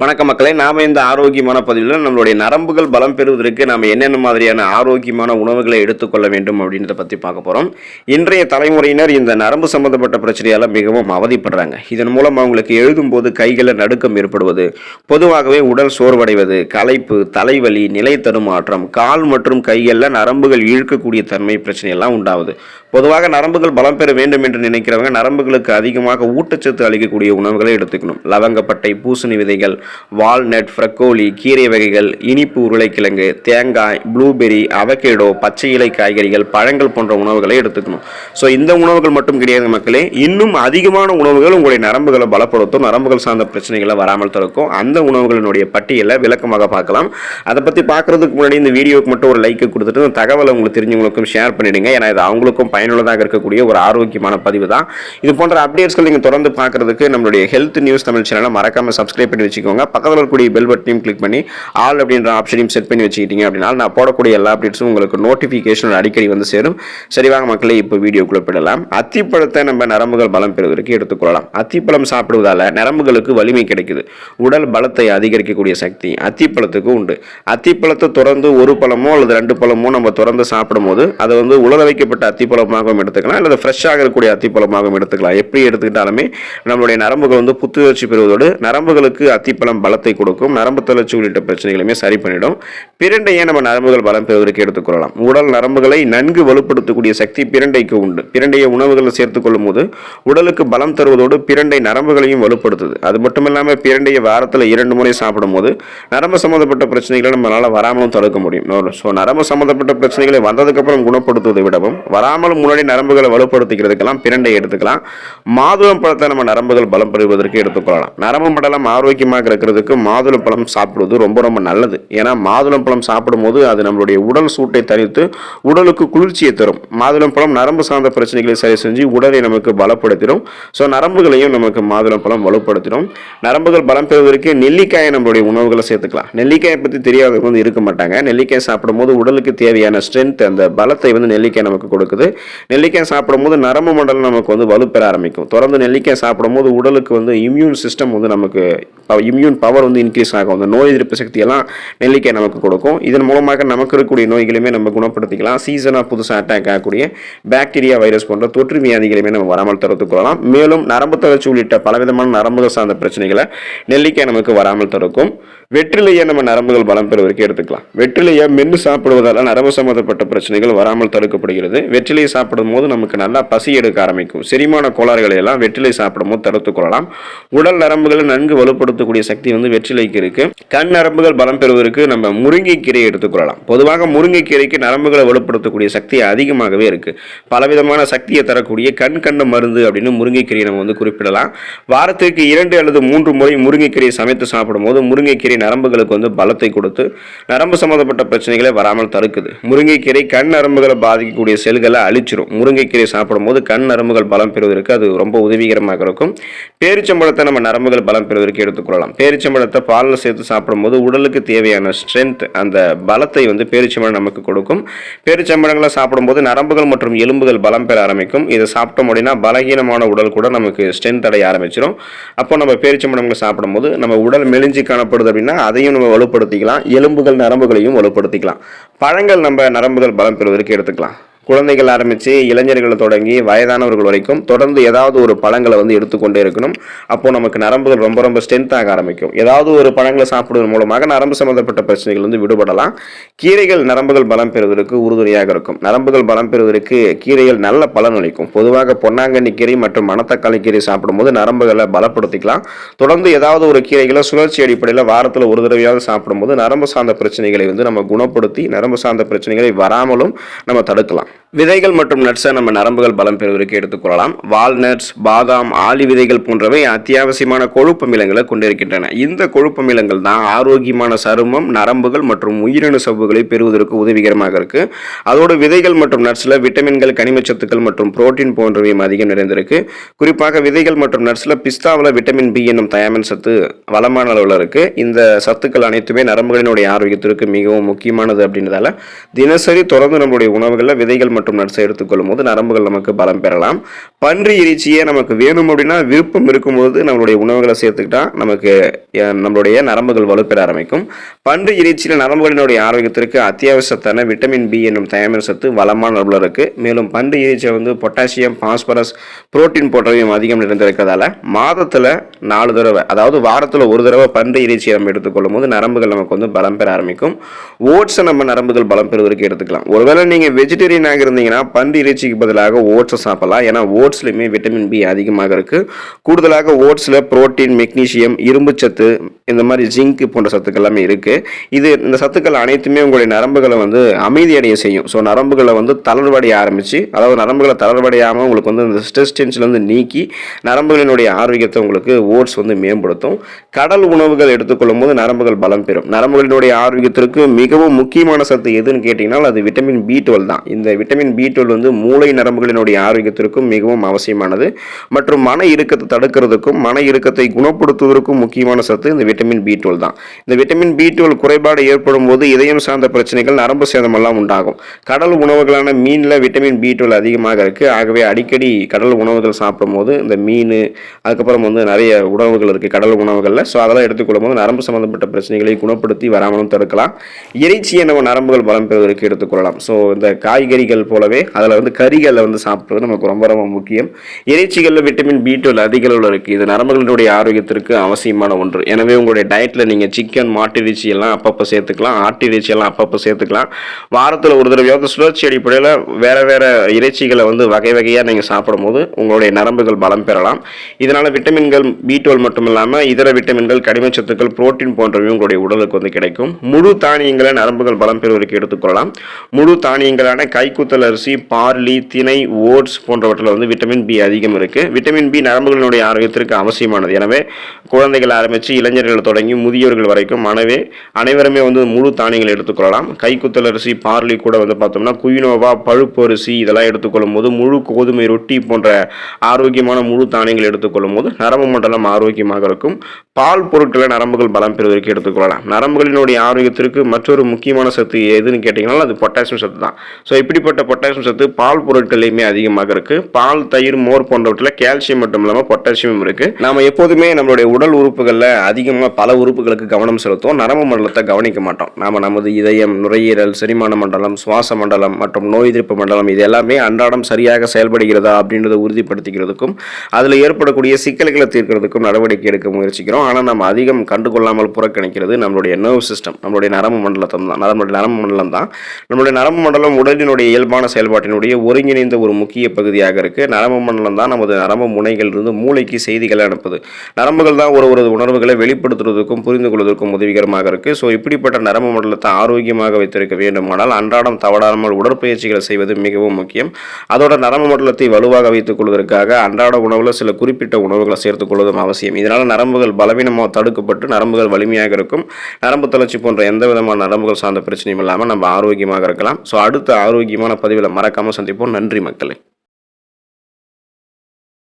வணக்கம் மக்களே, நாம இந்த ஆரோக்கியமான பதிவில் நம்மளுடைய நரம்புகள் பலம் பெறுவதற்கு நாம என்னென்ன மாதிரியான ஆரோக்கியமான உணவுகளை எடுத்துக்கொள்ள வேண்டும் அப்படின்றத பற்றி பார்க்க போகிறோம். இன்றைய தலைமுறையினர் இந்த நரம்பு சம்பந்தப்பட்ட பிரச்சனையால் மிகவும் அவதிப்படுறாங்க. இதன் மூலம் அவங்களுக்கு எழுதும்போது கைகளில் நடுக்கம் ஏற்படுவது, பொதுவாகவே உடல் சோர்வடைவது, களைப்பு, தலைவலி, நிலை தடுமாற்றம், கால் மற்றும் கைகளில் நரம்புகள் இழுக்கக்கூடிய தன்மை பிரச்சனையெல்லாம் உண்டாகுது. பொதுவாக நரம்புகள் பலம் பெற வேண்டும் என்று நினைக்கிறவங்க நரம்புகளுக்கு அதிகமாக ஊட்டச்சத்து அளிக்கக்கூடிய உணவுகளை எடுத்துக்கணும். லவங்கப்பட்டை, பூசணி விதைகள், வால்நட், ஃப்ரக்கோலி, கீரை வகைகள், இனிப்பு உருளைக்கிழங்கு, தேங்காய், ப்ளூபெரி, அவகேடோ, பச்சை இலை காய்கறிகள், பழங்கள் போன்ற உணவுகளை எடுத்துக்கணும். ஸோ இந்த உணவுகள் மட்டும் கிடையாது மக்களே, இன்னும் அதிகமான உணவுகள் உங்களுடைய நரம்புகளை பலப்படுத்தும், நரம்புகள் சார்ந்த பிரச்சனைகளை வராமல் தடுக்கும். அந்த உணவுகளினுடைய பட்டியலை விளக்கமாக பார்க்கலாம். அதை பற்றி பார்க்கறதுக்கு முன்னாடி இந்த வீடியோக்கு மட்டும் ஒரு லைக் கொடுத்துட்டு இந்த தகவலை உங்களுக்கு தெரிஞ்சவங்களுக்கும் ஷேர் பண்ணிடுங்க. ஏன்னா இது அவங்களுக்கும் பயனுள்ளதாக இருக்கக்கூடிய ஒரு ஆரோக்கியமான பதிவு தான். இது போன்ற அப்டேட்ஸ்கள் நீங்கள் தொடர்ந்து பார்க்கறதுக்கு நம்மளுடைய ஹெல்த் நியூஸ் தமிழ் சேனலை மறக்காம சப்ஸ்கிரைப் பண்ணி வச்சுக்கோங்க. பக்கத்தில் இருக்கக்கூடிய பெல் பட்டனையும் கிளிக் பண்ணி ஆல் அப்படின்ற ஆப்ஷனையும் செட் பண்ணி வச்சுக்கிட்டீங்க அப்படின்னா நான் போடக்கூடிய எல்லா அப்டேட்ஸும் உங்களுக்கு நோட்டிஃபிகேஷன் அடிக்கடி வந்து சேரும். சரி வாங்க மக்களே, இப்போ வீடியோக்குள்ள போயிடலாம். அத்திப்பழத்தை நம்ம நரம்புகள் பலம் பெறுவதற்கு எடுத்துக்கொள்ளலாம். அத்திப்பழம் சாப்பிடுவதால நரம்புகளுக்கு வலிமை கிடைக்குது. உடல் பலத்தை அதிகரிக்கக்கூடிய சக்தி அத்திப்பழத்துக்கு உண்டு. அத்திப்பழத்தை தொடர்ந்து ஒரு பழமோ அல்லது 2 பழமோ நம்ம தொடர்ந்து சாப்பிடும் போது அதை வந்து உலர வைக்கப்பட்ட அத்திப்பழமாகவும் எடுத்துக்கலாம், அல்லது ஃப்ரெஷ்ஷாக இருக்கக்கூடிய அத்திப்பழமாகவும் எடுத்துக்கலாம். எப்படி எடுத்துக்கிட்டாலுமே நம்மளுடைய நரம்புகள் வந்து புத்துணர்ச்சி பெறுவதோடு நரம்புகளுக்கு அத்திப்பழம் பலத்தை கொடுக்கும். நரம்பு தளர்ச்சி உள்ளிட்ட பிரச்சனைகளுமே சரி பண்ணிடும். பிரண்டையை நம்ம நரம்புகள் பலம் பெறுவதற்கு எடுத்துக்கொள்ளலாம். உடல் நரம்புகளை நன்கு வலுப்படுத்தக்கூடிய சக்தி பிரண்டைக்கு உண்டு. பிரண்டையை உணவுகளை சேர்த்துக் கொள்ளும் போது உடலுக்கு பலம் தருவதோடு பிரண்டை நரம்புகளையும் வலுப்படுத்துது. அது மட்டும் இல்லாமல் பிரண்டையை வாரத்தில் 2 முறை சாப்பிடும் போது நரம்பு சம்பந்தப்பட்ட பிரச்சனைகளை நம்மளால வராமலும் தடுக்க முடியும். ஸோ நரம்பு சம்பந்தப்பட்ட பிரச்சனைகளை வந்ததுக்கு அப்புறம் குணப்படுத்துவதை விடவும் வராமலும் முன்னாடி நரம்புகளை வலுப்படுத்திக்கிறதுக்கெல்லாம் பிரண்டை எடுத்துக்கலாம். மாதுளம் பழத்தை நம்ம நரம்புகள் பலம் பெறுவதற்கு எடுத்துக்கொள்ளலாம். நரம்பு மண்டலம் ஆரோக்கியமாக இருக்கிறதுக்கு மாதுளம் பழம் சாப்பிடுவது ரொம்ப ரொம்ப நல்லது. ஏன்னா மாதுளம் பழம் சாப்பிடும் போது அது நம்மளுடைய உடல் சூட்டை தணித்து உடலுக்கு குளிர்ச்சியை தரும். மாதுளம் பழம் நரம்பு சார்ந்த பிரச்சனைகளை சரி செஞ்சு உடலை நமக்கு பலப்படுத்திடும். ஸோ நரம்புகளையும் நமக்கு மாதுளம் பழம் வலுப்படுத்திடும். நரம்புகள் பலம் பெறுவதற்கு நெல்லிக்காயை நம்மளுடைய உணவுகளை சேர்த்துக்கலாம். நெல்லிக்காயை பற்றி தெரியாதவங்க வந்து இருக்க மாட்டாங்க. நெல்லிக்காய் சாப்பிடும் போது உடலுக்கு தேவையான ஸ்ட்ரென்த், அந்த பலத்தை வந்து நெல்லிக்காய் நமக்கு கொடுக்குது. நெல்லிக்காய் சாப்பிடும் போது நரம்பு மண்டலம் நமக்கு வந்து வலுப்பெற ஆரம்பிக்கும். தொடர்ந்து நெல்லிக்காய் சாப்பிடும் போது உடலுக்கு வந்து இம்யூன் சிஸ்டம் வந்து நமக்கு இம்யூன் பவர் வந்து இன்க்ரீஸ் ஆகும். அந்த நோய் எதிர்ப்பு சக்தியெல்லாம் நெல்லிக்காய் நமக்கு கொடுக்கும். இதன் மூலமாக நமக்கு இருக்கக்கூடிய நோய்களையுமே நம்ம குணப்படுத்திக்கலாம். சீசனாக புதுசாக அட்டாக் ஆகக்கூடிய பாக்டீரியா, வைரஸ் போன்ற தொற்று வியாதிகளையுமே நம்ம வராமல் தடுத்துக் கொள்ளலாம். மேலும் நரம்பு தளர்ச்சி உள்ளிட்ட பலவிதமான நரம்புகள் சார்ந்த பிரச்சனைகளை நெல்லிக்காய் நமக்கு வராமல் தடுக்கும். வெற்றிலையை நம்ம நரம்புகள் பலம் பெறுவதற்கு எடுத்துக்கலாம். வெற்றிலையை மென்று சாப்பிடுவதால் நரம்பு சம்பந்தப்பட்ட பிரச்சனைகள் வராமல் தடுக்கப்படுகிறது. வெற்றிலையை சாப்பிடும் போது நமக்கு நல்லா பசி எடுக்க ஆரம்பிக்கும். செரிமான கோளாறுகளை எல்லாம் வெற்றிலை சாப்பிடும் போது தடுத்துக் கொள்ளலாம். உடல் நரம்புகளை நன்கு வலுப்படுத்தக்கூடிய சக்தி வந்து வெற்றிலைக்கு இருக்கு. கண் நரம்புகள் பலம் பெறுவதற்கு நம்ம முருங்கைக்கீரை எடுத்துக்கொள்ளலாம். பொதுவாக முருங்கைக்கீரைக்கு நரம்புகளை வலுப்படுத்தக்கூடிய சக்தி அதிகமாகவே இருக்கு. பலவிதமான சக்தியை தரக்கூடிய கண் மருந்து அப்படின்னு முருங்கைக்கீரையை நம்ம வந்து குறிப்பிடலாம். வாரத்திற்கு 2 அல்லது 3 முறை முருங்கைக்கீரையை சமைத்து சாப்பிடும் போது முருங்கைக்கீரை நரம்புகளுக்கு வந்து பலத்தை கொடுத்து நரம்பு சம்பந்தப்பட்ட பிரச்சனைகளை வராமல் தடுக்குது. முருங்கைக்கீரை கண் நரம்புகளை பாதிக்கக்கூடிய செல்களை அழிச்சிடும். முருங்கைக்கீரை சாப்பிடும் போது கண் நரம்புகள் பலம் பெறுவதற்கு அது ரொம்ப உதவிகரமாக இருக்கும். பேரிச்சம்பழத்தை நம்ம நரம்புகள் பலம் பெறுவதற்கு எடுத்துக்கொள்ளலாம். பேரிச்சம்பழத்தை பாலில் சேர்த்து சாப்பிடும் போது உடலுக்கு தேவையான ஸ்ட்ரென்த், அந்த பலத்தை வந்து பேரிச்சம்பழம் நமக்கு கொடுக்கும். பேரிச்சம்பழங்களை சாப்பிடும்போது நரம்புகள் மற்றும் எலும்புகள் பலம் பெற ஆரம்பிக்கும். இதை சாப்பிட்டோம் அப்படின்னா பலகீனமான உடல் கூட நமக்கு ஸ்ட்ரென்த் அடைய ஆரம்பிச்சிடும். அப்போ நம்ம பேரிச்சம்பழங்களை சாப்பிடும்போது நம்ம உடல் மெலிஞ்சி காணப்படுது அப்படின்னா அதையும் நம்ம வலுப்படுத்திக்கலாம். எலும்புகள் நரம்புகளையும் வலுப்படுத்திக்கலாம். பழங்கள் நம்ம நரம்புகள் பலம் பெறுவதற்கு எடுத்துக்கலாம். குழந்தைகள் ஆரம்பித்து இளைஞர்களை தொடங்கி வயதானவர்கள் வரைக்கும் தொடர்ந்து ஏதாவது ஒரு பழங்களை வந்து எடுத்துக்கொண்டே இருக்கணும். அப்போ நமக்கு நரம்புகள் ரொம்ப ரொம்ப ஸ்ட்ரென்த்தாக ஆரம்பிக்கும். ஏதாவது ஒரு பழங்களை சாப்பிடுவதன் மூலமாக நரம்பு சம்பந்தப்பட்ட பிரச்சனைகள் வந்து விடுபடலாம். கீரைகள் நரம்புகள் பலம் பெறுவதற்கு உறுதுணையாக இருக்கும். நரம்புகள் பலம் பெறுவதற்கு கீரைகள் நல்ல பலன் அளிக்கும். பொதுவாக பொன்னாங்கண்ணி கீரை மற்றும் மணத்தக்காளி கீரை சாப்பிடும்போது நரம்புகளை பலப்படுத்திக்கலாம். தொடர்ந்து ஏதாவது ஒரு கீரைகளை சுழற்சி அடிப்படையில் வாரத்தில் ஒரு தடவையாவது சாப்பிடும்போது நரம்பு சார்ந்த பிரச்சனைகளை வந்து நம்ம குணப்படுத்தி நரம்பு சார்ந்த பிரச்சனைகளை வராமலும் நம்ம தடுக்கலாம். விதைகள் மற்றும் நட்ஸை நம்ம நரம்புகள் பலம் பெறுவதற்கு எடுத்துக்கொள்ளலாம். வால்நட்ஸ், பாதாம், ஆளி விதைகள் போன்றவை அத்தியாவசியமான கொழுப்பமிலங்களை கொண்டிருக்கின்றன. இந்த கொழுப்பமிலங்கள் தான் ஆரோக்கியமான சருமம், நரம்புகள் மற்றும் உயிரணு சவ்வுகளை பெறுவதற்கு உதவிகரமாக இருக்கு. அதோடு விதைகள் மற்றும் நட்ஸ்ல விட்டமின்கள், கனிமச்சத்துக்கள் மற்றும் புரோட்டீன் போன்றவையும் அதிகம் நிறைந்திருக்கு. குறிப்பாக விதைகள் மற்றும் நட்ஸ்ல பிஸ்தாவில் விட்டமின் பி என்னும் தயாமின் சத்து வளமான அளவில் இருக்கு. இந்த சத்துக்கள் அனைத்துமே நரம்புகளினுடைய ஆரோக்கியத்திற்கு மிகவும் முக்கியமானது. அப்படின்றதால தினசரி தொடர்ந்து நம்மளுடைய உணவுகளில் விதைகள் மற்றும் நட்ஸை எடுத்துக்கொள்ளும் போது நரம்புகள் நமக்கு பலம் பெறலாம். பன்றி இறைச்சியே நமக்கு வேணும் அப்படின்னா விருப்பம் இருக்கும்போது நம்மளுடைய உணவுகளை சேர்த்துக்கிட்டா நமக்கு நம்மளுடைய நரம்புகள் வலுப்பெற ஆரம்பிக்கும். பன்றி இறைச்சியில் நரம்புகளினுடைய ஆரோக்கியத்திற்கு அத்தியாவசியத்தான விட்டமின் பி என்னும் தயாமின் சத்து வளமான அளவில் இருக்கு. மேலும் பன்றி இறைச்சியில் பொட்டாசியம், பாஸ்பரஸ், புரோட்டீன் போன்றவையும் அதிகம் நிறைந்திருக்கிறதால மாதத்தில் 4 தடவை, அதாவது வாரத்தில் ஒரு தடவை பன்றி இறைச்சியை நம்ம எடுத்துக்கொள்ளும் போது நரம்புகள் நமக்கு பலம் பெற ஆரம்பிக்கும். ஓட்ஸை நம்ம நரம்புகள் பலம் பெறுவதற்கு எடுத்துக்கலாம். ஒருவேளை நீங்கள் வெஜிடேரியனாக இருந்தீங்கன்னா பன்றி இறைச்சிக்கு பதிலாக ஓட்ஸை சாப்பிடலாம். ஏன்னா ஓட்ஸ்லையுமே விட்டமின் பி அதிகமாக இருக்கு. கூடுதலாக ஓட்ஸில் புரோட்டீன், மெக்னீசியம், இரும்பு சத்து, இந்த மாதிரி ஜிங்க் போன்ற சத்துக்கள் எல்லாமே இருக்கு. இந்த சத்துக்கள் அனைத்துமே உங்களுடைய நரம்புகளை அமைதியடைய செய்யும். ஸோ நரம்புகளை தளர்வடைய ஆரம்பிச்சு, அதாவது நரம்புகளை தளர்வடையாமல் உங்களுக்கு இந்த ஸ்ட்ரெஸ் டென்ஷன்லேருந்து நீக்கி நரம்புகளினுடைய ஆரோக்கியத்தை உங்களுக்கு ஓட்ஸ் மேம்படுத்தும். கடல் உணவுகள் எடுத்துக்கொள்ளும் போது நரம்புகள் பலம் பெறும். நரம்புகளினுடைய ஆரோக்கியத்திற்கு மிகவும் முக்கியமான சத்து எதுன்னு கேட்டீங்கன்னா அது விட்டமின் B12 தான். இந்த விட்டமின் B12 மூளை நரம்புகளினுடைய ஆரோக்கியத்திற்கும் மிகவும் அவசியமானது மற்றும் மன இறுக்கத்தை தடுக்கிறதுக்கும் மன இறுக்கத்தை குணப்படுத்துவதற்கும் முக்கியமான சத்து இந்த விட்டமின் B12 தான். இந்த விட்டமின் B12 குறைபாடு ஏற்படும் போது இதயம் சார்ந்த பிரச்சனைகள், நரம்பு சேதம் எல்லாம் உண்டாகும். கடல் உணவுகளான மீனில் விட்டமின் B12 அதிகமாக இருக்கு. ஆகவே அடிக்கடி கடல் உணவுகள் சாப்பிடும் போது இந்த மீன், அதுக்கப்புறம் நிறைய உணவுகள் இருக்கு கடல் உணவுகளில். ஸோ அதெல்லாம் எடுத்துக்கொள்ளும் போது நரம்பு சம்பந்தப்பட்ட பிரச்சனைகளை குணப்படுத்தி வராமலும் தடுக்கலாம். இறைச்சியை நம்ம நரம்புகள் பலம் பெறுவதற்கு எடுத்துக்கொள்ளலாம். ஸோ இந்த காய்கறிகள் போலவே அதில் கறிகளை சாப்பிட்றது நமக்கு ரொம்ப ரொம்ப முக்கியம். இறைச்சிகளில் விட்டமின் B12 அதிக அளவில் இருக்கு. இது நரம்புகளினுடைய ஆரோக்கியத்திற்கு அவசியமான ஒன்று. எனவே உங்களுடைய டயட்டில் நீங்கள் சிக்கன், மாட்டு இறைச்சி எல்லாம் அப்பப்போ சேர்த்துக்கலாம், ஆட்டு இறைச்சி எல்லாம் அப்பப்போ சேர்த்துக்கலாம். வாரத்தில் ஒரு தடவையாவது சுழற்சி அடிப்படையில் வேற வேற இறைச்சிகளை வகை வகையாக நீங்கள் சாப்பிடும் போது உங்களுடைய நரம்புகள் பலம் பெறலாம். இதனால் விட்டமின்கள் B12 மட்டும் இல்லாமல் இதர விட்டமின்கள், கனிமச்சத்துக்கள், புரோட்டீன் போன்றவையும் உங்களுடைய உடலுக்கு கிடைக்கும். முழு தானியங்களை நரம்புகள் பலம் பெறுவதற்கு எடுத்துக்கொள்ளலாம். முழு தானியங்களான கைக்குத்தல் அரிசி, பார்லி, திணை, ஓட்ஸ் போன்றவற்றில் விட்டமின் பி அதிகம் இருக்கு. விட்டமின் பி நரம்புகளினுடைய ஆரோக்கியத்திற்கு அவசியமானது. எனவே குழந்தைகள் ஆரம்பித்து இளைஞர்கள் தொடங்கி முதியோர்கள் வரைக்கும் அனைவருமே முழு தானியங்களை எடுத்துக்கொள்ளலாம். கைக்குத்தல் அரிசி, பார்லி கூட பார்த்தோம்னா குயினோவா, பழுப்பு அரிசி இதெல்லாம் எடுத்துக்கொள்ளும் போது, முழு கோதுமை ரொட்டி போன்ற ஆரோக்கியமான முழு தானியங்கள் எடுத்துக்கொள்ளும் போது நரம்பு மண்டலம் ஆரோக்கியமாக இருக்கும். பால் பொருட்களை நரம்புகள் பலம் பெறுவதற்கு எடுத்துக்கொள்ளலாம். நரம்புகளினுடைய ஆரோக்கியத்திற்கு மற்றொரு முக்கியமான சத்து எதுன்னு கேட்டீங்கன்னா அது பொட்டாசியம் சத்து தான். ஸோ இப்படிப்பட்ட பொட்டாசியம் சத்து பால் பொருட்களையுமே அதிகமாக இருக்கு. பால், தயிர், மோர் போன்றவற்றில் கால்சியம் மட்டும் இல்லாமல் பொட்டாசியம் இருக்கு. நாம எப்போதுமே நம்மளுடைய உடல் உறுப்புகளில் அதிகமாக பல உறுப்புகளுக்கு கவனம் செலுத்துவோம், நரம்பு மண்டலத்தை கவனிக்க மாட்டோம். நாம நமது இதயம், நுரையீரல், செரிமான மண்டலம், சுவாச மண்டலம் மற்றும் நோய் எதிர்ப்பு மண்டலம் இது எல்லாமே அன்றாடம் சரியாக செயல்படுகிறதா அப்படின்றத உறுதிப்படுத்திக்கிறதுக்கும் அதில் ஏற்படக்கூடிய சிக்கல்களை தீர்க்கிறதுக்கும் நடவடிக்கை எடுக்க முயற்சிக்கிறோம். ஆனால் நம்ம அதிகம் கண்டுகொள்ளாமல் புறக்கணிக்கிறது நம்மளுடைய நர்வ் சிஸ்டம், நம்மளுடைய நரம்பு மண்டலத்தை தான். நம்மளுடைய நரம்பு மண்டலம் தான். நம்மளுடைய நரம்பு மண்டலம் உடலினுடைய இயல்பான செயல்பாட்டினுடைய ஒருங்கிணைந்த ஒரு முக்கிய பகுதியாக இருக்கு. நரம்பு மண்டலம் தான் நமது நரம்பு முனைகள் இருந்து மூளைக்கு செய்திகளை அனுப்புது. நரம்புகள் தான் ஒரு உணர்வுகளை வெளிப்படுத்துவதற்கும் புரிந்து கொள்வதற்கும் உதவிகரமாக இருக்கு. ஸோ இப்படிப்பட்ட நரம்பு மண்டலத்தை ஆரோக்கியமாக வைத்திருக்க வேண்டுமானால் அன்றாடம் தவறாமல் உடற்பயிற்சிகளை செய்வது மிகவும் முக்கியம். அதோட நரம்பு மண்டலத்தை வலுவாக வைத்துக் கொள்வதற்காக அன்றாட உணவில் சில குறிப்பிட்ட உணவுகளை சேர்த்துக் கொள்வதும் அவசியம். இதனால் நரம்புகள் பலவீனமாக தடுக்கப்பட்டு நரம்புகள் வலிமையாக இருக்கும். நரம்பு தளர்ச்சி போன்ற எந்த விதமான நரம்புகள் சார்ந்த பிரச்சனையும் இல்லாமல் நம்ம ஆரோக்கியமாக இருக்கலாம். ஸோ அடுத்த ஆரோக்கியமான பதிவில் மறக்காமல் சந்திப்போம். நன்றி மக்களே.